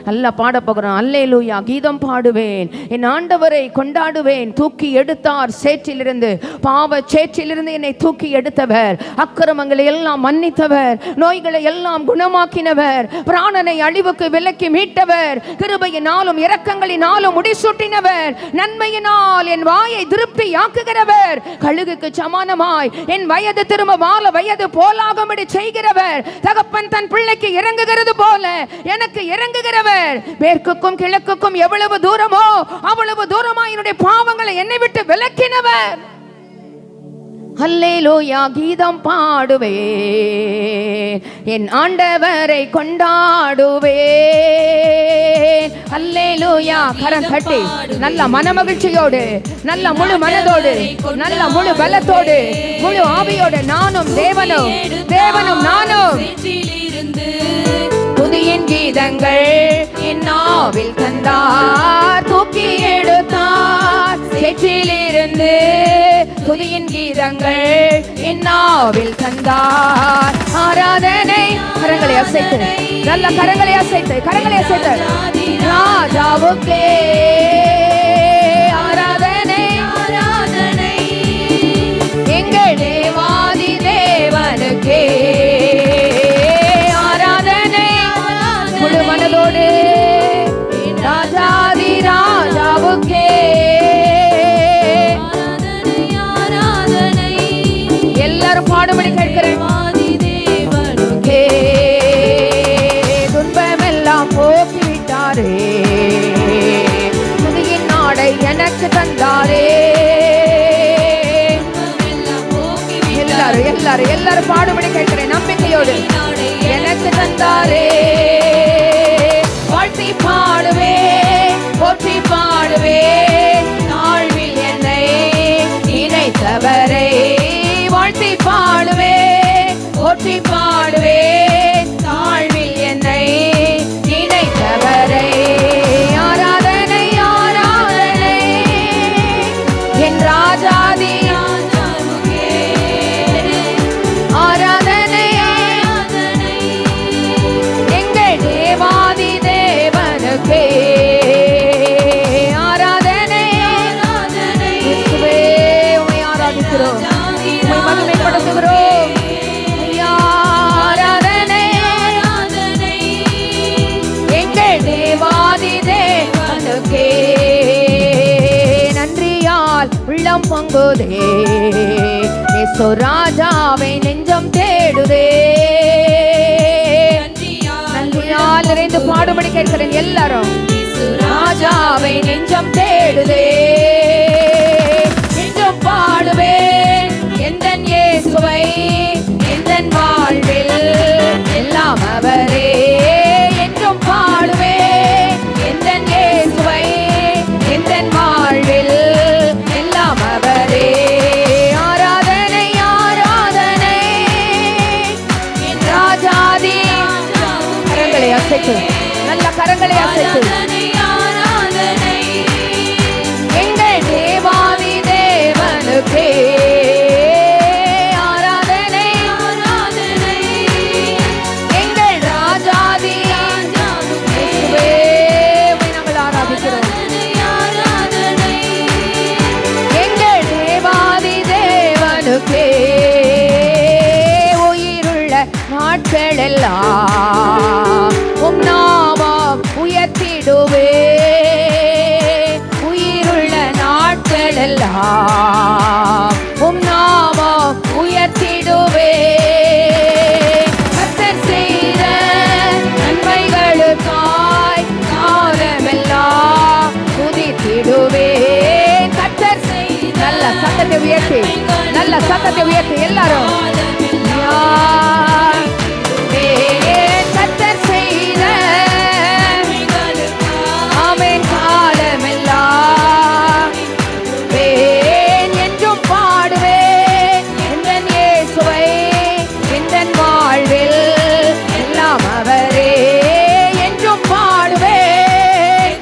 நல்லா பாட போகிறோம். அல்லேலூயா கீதம் பாடுவேன், என் ஆண்டவரை கொண்டாடுவேன். தூக்கி எடுத்தார் சேற்றிலிருந்து, பாவ சேற்றிலிருந்து என்னை தூக்கி எடுத்தவர், அக்கிரமங்களை எல்லாம் மன்னித்தவர், நோய்களை எல்லாம் குணமாக்கினவர், பிராணனை அழிவுக்கு விலக்கி மீட்டவர், கிருபையினாலும் இரக்கங்களினாலும் முடிசூட்டினவர், நன்மையினால் என் வாயை திருப்தி ஆக்குகிறவர், கழுகுக்கு சமானமாய் என் வயது திரும்ப வாழ வயது போலாகும்படி செய்கிறவர், தகப்பன் தன் பிள்ளைக்கு இறங்குகிறது போல எனக்கு இறங்குகிறவர், மேற்குக்கும் கிழக்குக்கும் எவ்வளவு தூரமோ அவ்வளவு தூரமாய் என்னுடைய பாவங்களை என்னை விட்டு விலக்கினவர். அல்லேலூயா கீதம் பாடுவேன், என் ஆண்டவரை கொண்டாடுவேன். அல்லேலூயா கரம் தட்டி நல்ல மனமகிழ்ச்சியோடு, நல்ல முழு மனதோடு, நல்ல முழு பலத்தோடு, முழு ஆவியோடு நானும் தேவனும் நானும் துதியின் கீதங்கள் என் நாவில் தந்தார், தூக்கி எடுத்தார் சேற்றிலிருந்து. துதியின் கீதங்கள் என் நாவில் தந்தார். ஆராதனை கரங்களை அசைத்து, நல்ல கரங்களை அசைத்து ராஜாவுக்கே ஆராதனை, எங்கள் தேவாதி தேவனுக்கே மனதோடு, ராஜாதி ராஜாவுக்கே எல்லாரும் பாடுபடி கேட்கிறேன். துன்பமெல்லாம் போக்கிவிட்டாரே, துதியின் நாடை எனக்கு தந்தாரே. எல்லாரும் பாடுபடி கேட்கிறேன் நம்பிக்கையோடு. எனக்கு தந்தாரே, வாழ்த்தி பாடுவேன், போற்றி பாடுவேன், தாழ்வில் என்னை நினைத்தவரை. வாழ்த்தி பாடுவேன், போற்றி பாடுவேன், தாழ்வில் என்னை நினைத்தவரை. ஆராதனை ஆராதனை என் ராஜாதி ஆராதனை, எங்கள் தேவாதி தேவனுக்கே ஆராதனை. இயேசுவே உம்மை ஆராதிக்கிறோம், உம்மை மகிமைப்படுத்துகிறோம். ஆராதனை எங்கள் தேவாதி தேவனுக்கே. நன்றியால் உள்ளம் பொங்குதே, இயேசு ராஜாவை நெஞ்சம் தேடுதே. நன்றியால் நிறைந்து பாடுபடி கேட்கிறேன் எல்லாரும். ராஜாவை நெஞ்சம் தேடுதே, நெஞ்சம் பாடுவேன் எந்தன் இயேசுவை, எந்தன் வாழ்வில் எல்லாம் அவரே. என்றும் பாடுவேன் எந்தன் இயேசுவை, எந்தன் வாழ்வில் எல்லாம் அவரே. ஆராதனை ஆராதனை என் ராஜாதி. கரங்களை அசைத்து, நல்ல கரங்களை அசைத்து. எங்கள் தேவாதி தேவனுக்கே ஆராதனை, எங்கள் ராஜா நாட்களெல்லாம் உம் நாமம் உயர்த்திடுவே. உயிருள்ள நாட்களெல்லாம் உம் நாமம் உயர்த்திடுவே. கர்த்தர் செய்த நன்மைகளுக்காய் காலமெல்லாம் துதித்திடுவே. கர்த்தர் செய்த நல்ல சத்தத்தை உயர்த்தி, நல்ல சத்தத்தை உயர்த்தி எல்லாரும் கர்த்தர் செய்த ஆமென் காலமெல்லாம் என்றும் பாடுவேன் எந்தன் இயேசுவை எந்தன் வாழ்வில் எல்லாம் அவரே. என்றும் பாடுவேன்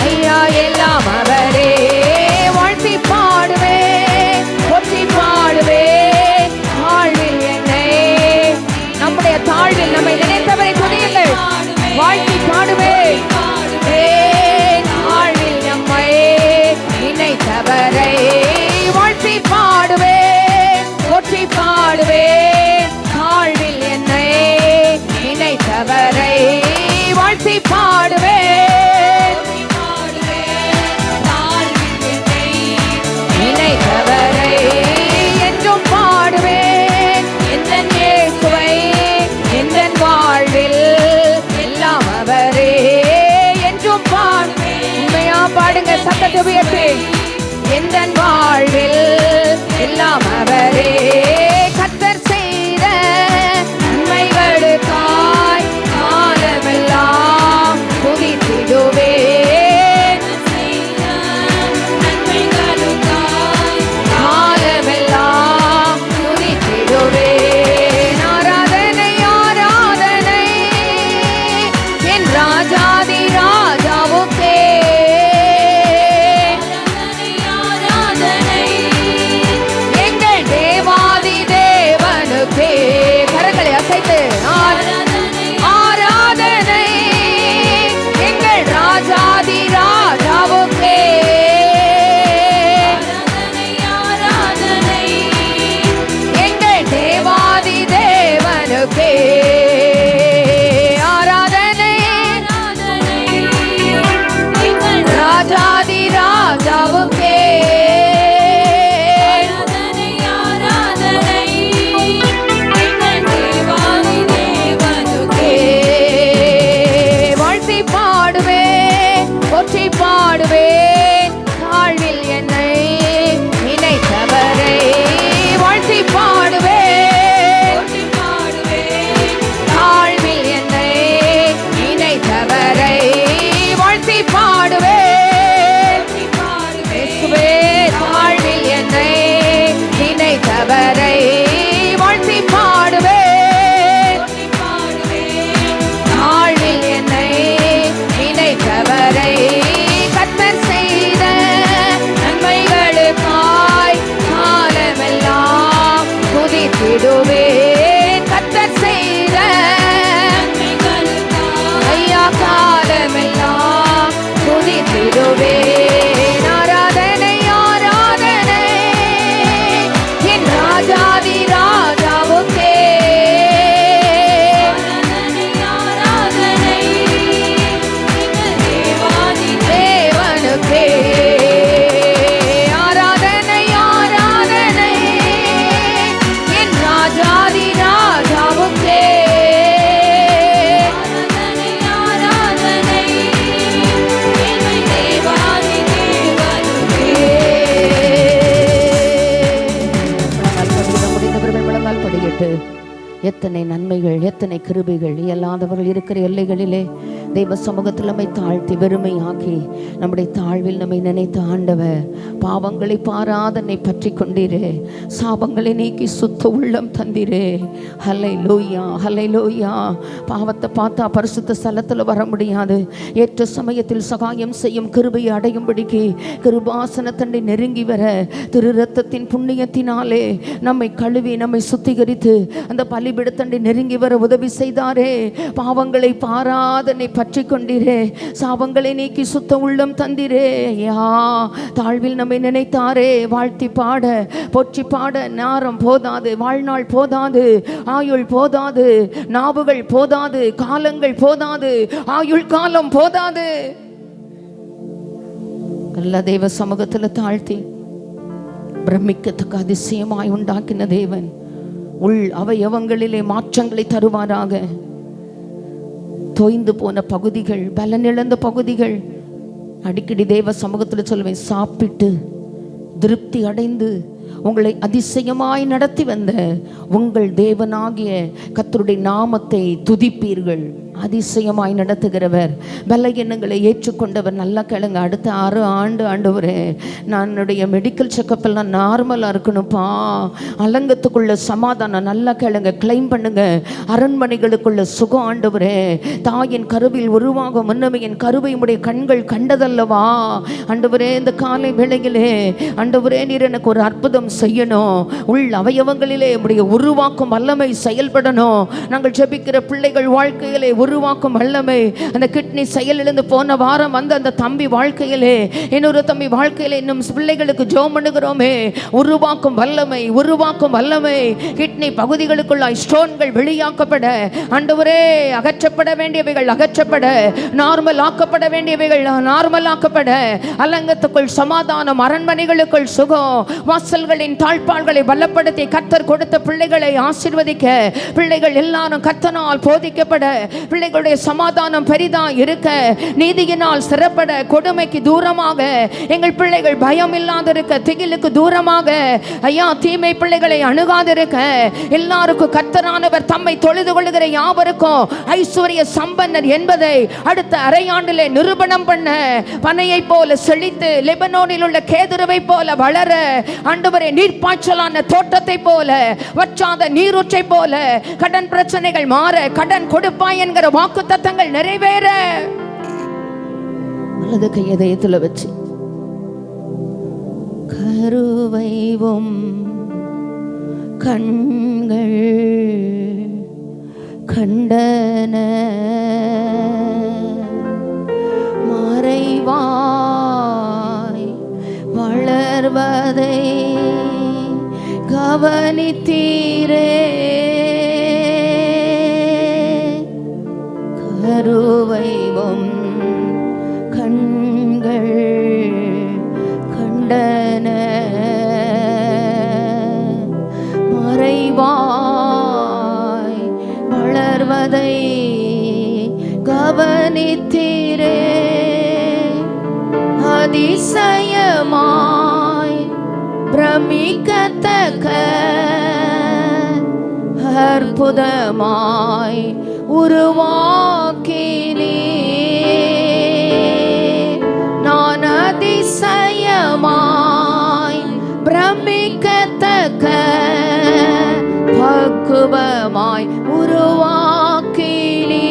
ஐயா எல்லாம் அவரே. வாழ்த்தி பாடுவேன் ஒற்றி பாடுவேன் வாழ்வில் என்னை நம்முடைய தாழ்வில் நம்மை நினைத்தவரை துதியுங்கள். வாழ்த்தி பாடுவேன் வாழ்வில் நம்மை நினைத்தவரை. வாழ்த்தி பாடுவேன் ஒற்றி பாடுவேன் வாழ்வில் என்னை நினைத்தவரை. வாழ்த்தி பாடுவேன் நினைத்தவரை. என்றும் பாடுவேன் எந்தன் இயேசுவை எந்தன் வாழ்வில் எல்லாம் அவரே. என்றும் பாடுவேன் உண்மையா பாடுங்க சத்தத்தை உயர்த்தி. எந்தன் வாழ்வில் எல்லாம் அவரே. கர்த்தர் செய்த நன்மைகளுக்காய் காலமெல்லாம் துதித்திடுவே. காலமெல்லாம் துதித்திடுவே. ஆராதனை ஆராதனை என் ராஜாதி ராஜாவுக்கே. எங்கள் தேவாதி தேவனுக்கே. கரங்களை அசைத்து ஆராதனை எங்கள் ராஜாதி ராஜாவுக்கே. எங்கள் தேவாதி தேவனுக்கே. ஆராதனை ராஜாதி ராஜாவுக்கே. வாழ்த்தி பாடுவேன் ஒற்றி பாடுவேன் தாழ்வில் என்னை நினைத்தவரை. வாழ்த்தி பாடுவேன் தாழ்வில் என்னை நினைத்தவரை. வாழ்த்தி பாடுவேன் இயேசுவே தாழ்வில் என்னை நினைத்தவரை. வாழ்த்தி பாடுவேன் தாழ்வில் என்னை நினைத்தவரை. கர்த்தர் செய்த நன்மைகளுக்காய் காலமெல்லாம் துதித்திடுவேன். கர்த்தர் செய்த ஐயா காலமெல்லாம் துதித்திடுவேன். ஆராதனை ஆராதனை என் ராஜாதி ராஜாவுக்கே. தேவனுக்கே. ஆராதனை ஆராதனை என் ராஜாதி ராஜாவுக்கே. முழங்கால் படியிட்டு எத்தனை நன்மைகள் எத்தனை கிருபைகள் இயலாதவர்கள் இருக்கிற எல்லைகளிலே தெய்வ சமூகத்தில் நம்மை தாழ்த்தி வெறுமையாக்கி நம்முடைய தாழ்வில் நம்மை நினைத்த ஆண்டவர் பாவங்களை பாராதனை பற்றி கொண்டீரே. சாபங்களை நீக்கி சுத்த உள்ளம் தந்தீரே. ஹல்லேலூயா ஹல்லேலூயா. பாவத்தை பார்த்தா பரிசுத்த ஸ்தலத்தில் வர முடியாது. ஏற்ற சமயத்தில் சகாயம் செய்யும் கிருபையை அடையும்படிக்கு கிருபாசனத்தண்டை நெருங்கி வர திரு இரத்தத்தின் புண்ணியத்தினாலே நம்மை கழுவி நம்மை சுத்திகரித்து அந்த பலி பலிபிடத்தண்டை நெருங்கி வர உதவி செய்தாரே. பாவங்களை பாராதனை பற்றி கொண்டீரே. சாபங்களை நீக்கி சுத்த உள்ளம் தந்திரே. ஐயா, தாழ்வில் நம்மை நினைத்தாரே. வாழ்த்தி பாட போற்றி பாட நேரம் போதாது, வாழ்நாள் போதாது, ஆயுள் போதாது, நாவுகள் போதாது, காலங்கள் போதாது, ஆயுள் காலம் போதாது. நல்ல தேவ சமூகத்தில் தாழ்த்தி பிரமிக்கத்தக்க அதிசயமாய் உண்டாக்கின தேவன் உள் அவயவங்களிலே மாற்றங்களை தருவாராக. தோய்ந்து போன பகுதிகள், பலனிழந்த பகுதிகள், அடிக்கடி தேவ சமூகத்தில் சொல்வேன், சாப்பிட்டு திருப்தி அடைந்து உங்களை அதிசயமாய் நடத்தி வந்த உங்கள் தேவனாகிய கர்த்தருடைய நாமத்தை துதிப்பீர்கள். அதிசயமாய் நடத்துகிறவர், பலகீனங்களை ஏற்றுக்கொண்டவர். நல்லா கேளுங்க. அடுத்த 6 ஆண்டு ஆண்டவரே, நான் என்னுடைய மெடிக்கல் செக்கப் எல்லாம் நார்மலாக இருக்கணும்ப்பா. அலங்கத்துக்குள்ள சமாதானம். நல்லா கேளுங்க, கிளைம் பண்ணுங்க. அரண்மனைகளுக்குள்ள சுகம் ஆண்டவரே. தாயின் கருவில் உருவாகும் முன்னமே என் கருவை உடைய கண்கள் கண்டதல்லவா ஆண்டவரே. இந்த காலை வேளையிலே ஆண்டவரே, நீர் எனக்கு ஒரு அற்புதம் செய்யணும். உள் அவயவங்களிலே உடைய உருவாக்கும் வல்லமை செயல்படணும். நாங்கள் ஜெபிக்கிற பிள்ளைகள் வாழ்க்கையிலே உருவாக்கும் வல்லமை. அந்த கிட்னி செயலிழந்து போன வாரம் வந்து அந்த தம்பி வாழ்க்கையிலே, இன்னொரு தம்பி வாழ்க்கையிலே, இன்னும் பிள்ளைகளுக்கு ஜெபம் பண்ணுகிறோமே. உருவாக்கும் வல்லமை, உருவாக்கும் வல்லமை. கிட்னி பகுதிகளுக்குள்ளாய் ஸ்டோன்கள் வெளியாக்கப்பட ஆண்டவரே, அகற்றப்பட வேண்டியவைகள் அகற்றப்பட, நார்மல் ஆக்கப்பட வேண்டியவைகள் நார்மல் ஆக்கப்பட, அலங்கத்துக்குள் சமாதானம், அரண்மனைகளுக்குள் சுகம், வாசல்களின் தாழ்பாள்களை பலப்படுத்தி கர்த்தர் கொடுத்த பிள்ளைகளை ஆசீர்வதிக்க, பிள்ளைகள் எல்லாரும் கர்த்தனால் போதிக்கப்பட, பிள்ளைகளுடைய சமாதானம் பெரிதா இருக்க, நீதியினால் சிறப்பட, கொடுமைக்கு தூரமாக எங்கள் பிள்ளைகள் பயம் இல்லாதிருக்க, திகிலுக்கு தூரமாக ஐயா தீமை பிள்ளைகளை அணுகாதிருக்க, எல்லாருக்கும் கர்த்தரானவர் தம்மை தொழுது கொள்ளுகிற யாவருக்கும் ஐஸ்வர்ய சம்பன்னர் என்பதை அடுத்த அரையாண்டிலே நிரூபணம் பண்ண, பனையை போல செழித்து லெபனோனில் உள்ள கேதுருவை போல வளர, ஆண்டவரே நீர்ப்பாய்ச்சலான தோட்டத்தை போல, வற்றாத நீரூற்றை போல, கடன் பிரச்சனைகள் மாற, கடன் கொடுப்பாய் என்கிற வாக்கு தத்தங்கள் நிறைவேற, வலது கையை இதயத்தில் வச்சு கருவைவும் கண்கள் கண்டன மறைவாய் வளர்வதை கவனித்தீரே. கருவைவும் கண்கள் கண்டன மறைவாய் வளர்வதை கவனித்தீரே. அதிசயமாய் பிரமிக்கத்தக்க அற்புதமாய் உருவாக்கினே. நான் அதிசயமாய் பிரமிக்கத்தக்க பக்குவமாய் உருவாக்கினே.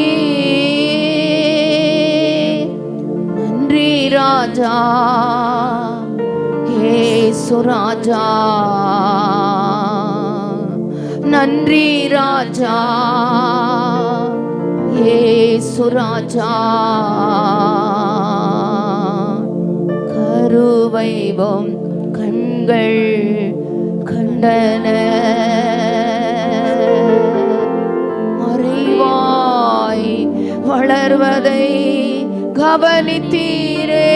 நன்றி ராஜா, ஏசு ராஜா, நன்றி ராஜா, ஏசு ராஜா. கருவைவும் கண்கள் கண்டன மறைவாய் வளர்வதை கவனித்தீரே.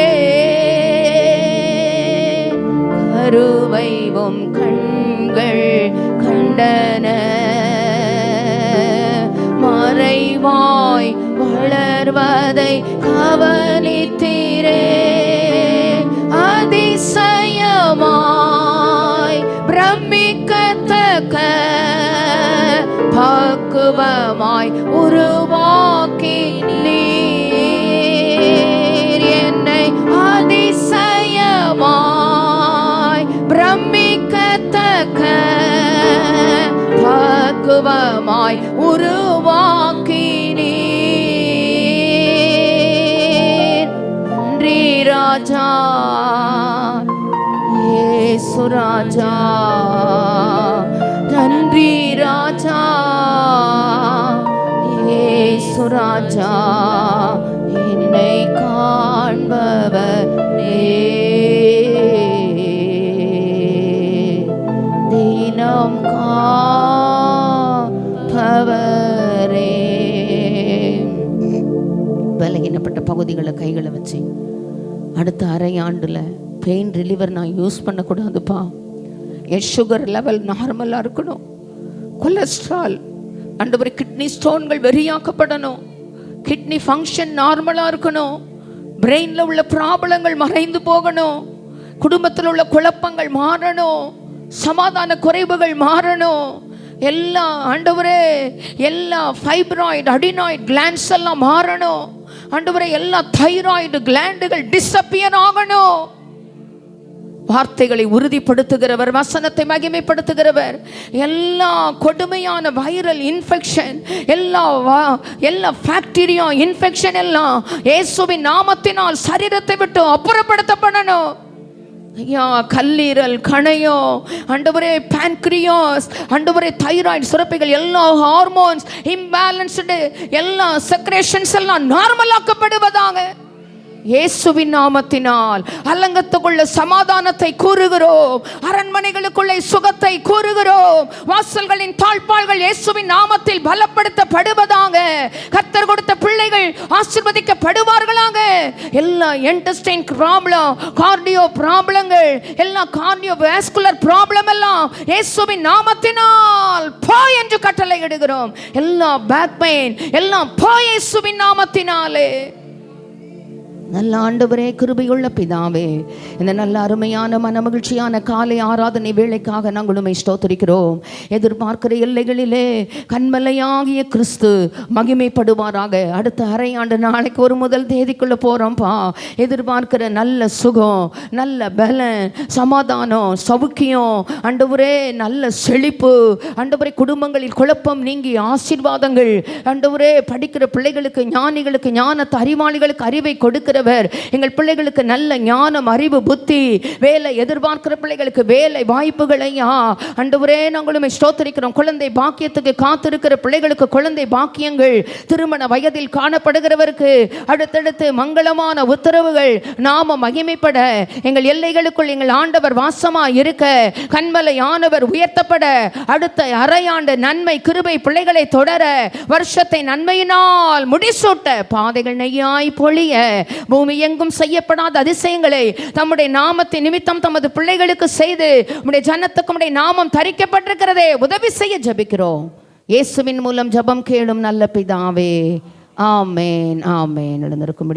கருவைவும் கண்கள் கண்டன மறைவாய் வளர்வதை கவனித்தீரே. அதிசயமாய் பிரமிக்கத்தக்க பக்குவமாய் உருவாக்கினீர். என்னை அதிசயமாய் பிரமிக்கத்தக்க பக்குவமாய் உருவாக்கினீர். நன்றி ராஜா, ஏசு ராஜா, நன்றி ராஜா, இயேசு ராஜா, என்னை காண்பவரே, தினம் காப்பவரே. பலகீனப்பட்ட பகுதிகளை கைகளை வச்சு அடுத்த அரை ஆண்டுல பெயின் ரிலீவர் நான் யூஸ் பண்ணக்கூடாதுப்பா. என் சுகர் லெவல் நார்மலாக இருக்கணும், கொலஸ்ட்ரால் ஆண்டவரே கிட்னி ஸ்டோன்கள் வெறியாக்கப்படணும், கிட்னி ஃபங்க்ஷன் நார்மலாக இருக்கணும், பிரெயினில் உள்ள ப்ராப்ளங்கள் மறைந்து போகணும், குடும்பத்தில் உள்ள குழப்பங்கள் மாறணும், சமாதான குறைவுகள் மாறணும். எல்லா ஆண்டவரே எல்லா ஃபைப்ராய்டு அடினாய்டு கிளாண்ட்ஸ் எல்லாம் மாறணும் ஆண்டவரே. எல்லா தைராய்டு கிளாண்டுகள் டிஸப்பியர் ஆகணும். வார்த்தைகளை உறுதிப்படுத்துகிறவர், வசனத்தை மகிமைப்படுத்துகிறவர். எல்லா கொடுமையான வைரல் இன்ஃபெக்ஷன், எல்லா பாக்டீரியா இன்ஃபெக்ஷன் எல்லாம் இயேசுவின் நாமத்தினால் சரீரத்தை விட்டு அப்புறப்படுத்தப்படணும். ஐயா, கல்லீரல், கணையோ ஆண்டவரே, பான்கிரியாஸ் ஆண்டவரே, தைராய்டு சுரப்பிகள், எல்லா ஹார்மோன்ஸ் இம்பேலன்ஸ்டு, எல்லா செக்ரேஷன்ஸ் எல்லாம் நார்மலாக்கப்படுவதாக இயேசுவின் நாமத்தினால். அலங்கத்துக்குள்ள சமாதானத்தை கூறுகிறோம், அரண்மனைகளுக்குள்ளே சுகத்தை கூறுகிறோம். வாசல்களின் தாழ்பாள்கள் இயேசுவின் நாமத்தில் பலப்படுத்தப்படுவதாக. கர்த்தர் கொடுத்த பிள்ளைகள் ஆசீர்வதிக்கப்படுவார்களாக. எல்லா இன்டெஸ்டைன் ப்ராப்ளம், கார்டியோ ப்ராப்ளங்கள், எல்லா கார்டியோ வாஸ்குலர் ப்ராப்ளம் எல்லாம் இயேசுவின் நாமத்தினால் போ என்று கட்டளையிடுகிறோம். எல்லா பேக் பெயின் எல்லாம் போ இயேசுவின் நாமத்தினாலே. நல்ல ஆண்டவரே, கிருபையுள்ள பிதாவே, இந்த நல்ல அருமையான மனமகிழ்ச்சியான காலை ஆராதனை வேளைக்காக நாங்கள் உம்மை ஸ்தோத்திரிக்கிறோம். எதிர்பார்க்கிற எல்லைகளிலே கண்மலையாகிய கிறிஸ்து மகிமைப்படுவாராக. அடுத்த அரை ஆண்டு நாளைக்கு ஒரு முதல் தேதிக்குள்ளே போகிறோம்ப்பா. எதிர்பார்க்கிற நல்ல சுகம், நல்ல பலன், சமாதானம், சவுக்கியம் ஆண்டவரே, நல்ல செழிப்பு ஆண்டவரே, குடும்பங்களில் குழப்பம் நீங்கி ஆசீர்வாதங்கள் ஆண்டவரே, படிக்கிற பிள்ளைகளுக்கு ஞானிகளுக்கு ஞானத்தை, அறிவாளிகளுக்கு அறிவை கொடுக்கிற எங்கள் பிள்ளைகளுக்கு நல்ல ஞானம், அறிவு, புத்தி, வேலை எதிர்பார்க்கிற பிள்ளைகளுக்கு வேலை வாய்ப்புகளை ஆண்டவரே நாங்களும் ஸ்தோத்திரிக்கிறோம். குழந்தை பாக்கியத்துக்கு காத்திருக்கிற பிள்ளைகளுக்கு குழந்தை பாக்கியங்கள், திருமண வயதில் காணப்படுகிறவருக்கு அடுத்தடுத்து மங்களமான உத்தரவுகள், நாம மகிமைப்பட, எங்கள் எல்லைகளுக்குள் எங்கள் ஆண்டவர் வாசமா இருக்க, கண்மலையானவர் உயர்த்தப்பட, அடுத்த அரையாண்டு நன்மை கிருபை பிள்ளைகளை தொடர, வருஷத்தை நன்மையினால் முடிசூட்ட, பாதைகள் நெய்யாய் பொழிய, பூமி எங்கும் செய்யப்படாத அதிசயங்களை தம்முடைய நாமத்தின் நிமித்தம் தமது பிள்ளைகளுக்கு செய்து உம்முடைய ஜனத்துக்கு உம்முடைய நாமம் தரிக்கப்பட்டிருக்கிறதே உதவி செய்ய ஜெபிக்கிறோம். இயேசுவின் மூலம் ஜெபம் கேளும் நல்ல பிதாவே. ஆமென், ஆமென். எழுந்திருக்கும்.